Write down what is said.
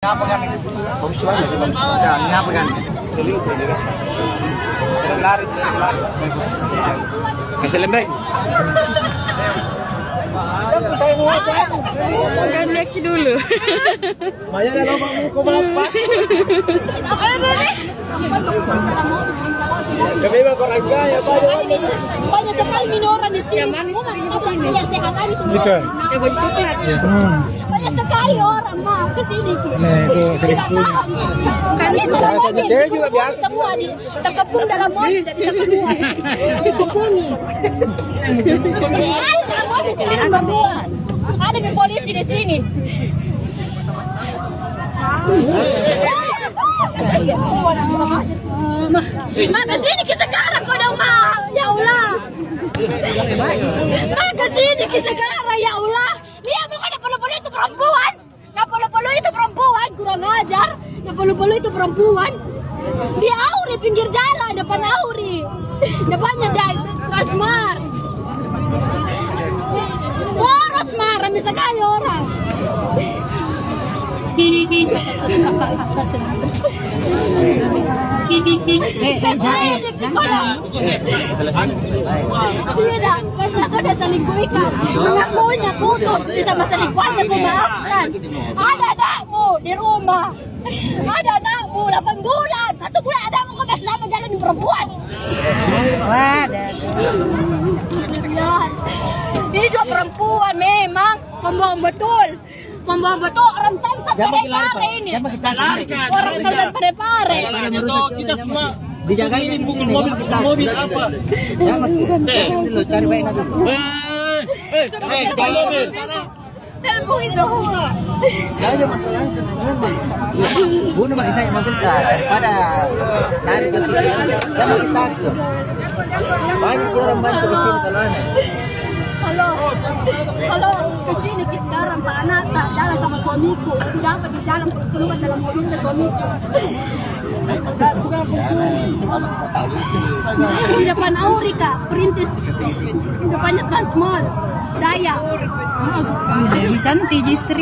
Ngapa kan? Pemsuan ya, pemsuan. Ngapa kan? Selingkuh dia. Sering lari. Kasih lembek. Kan laki dulu. Maya dah lama mu kau bapak. Kami berkorang ya Pak. Banyak sekali minoran di sini. Yang sehat tadi tuh. Ya baju coklat. Banyak sekali orang mah ke sini. Nah, itu selingkuh. Kami Biasa cewek juga biasa. semua di terkepung dalam mobil dan bisa keluar. Dikepungi. Dalam mobil sekarang berdua. Ada polisi di sini. Ma kesini kita sekarang kau dong ma, ya Allah. Ma kesini kita sekarang ya Allah. Lihat bukan pelu-pelu itu perempuan. Nah pelu-pelu itu perempuan kurang ajar. Nah pelu-pelu itu perempuan. Di Auri pinggir jalan depan Auri. Depannya dari Transmart. Boros marah sekali orang. Tidak, karena kau dah selingkuh ikan. Mengakunya putus, sama selingkuhannya kau maafkan. Ada anakmu di rumah. Ada anakmu 8 bulan. 1 bulan anakmu kau bersama jalan perempuan. Ini juga perempuan memang pembohong betul. Pembohong betul orang Samsat Parepare ini. Orang Samsat Parepare. Kita semua dijagain bukan mobil apa? Cari baik dulu. Kalau Dan bukan semua. Gak ada masalah sebenarnya. Bunuh bagi saya mobil daripada lari ke sini. Dia makin takut. Banyak orang bantu di sini kalau aneh. Kalau kesini sekarang Pak Anata jalan sama suamiku, tidak apa di jalan terus keluar dalam mobilnya suamiku. Di depan Aurika, perintis, di depannya Transmart, Daya. Cantik istri.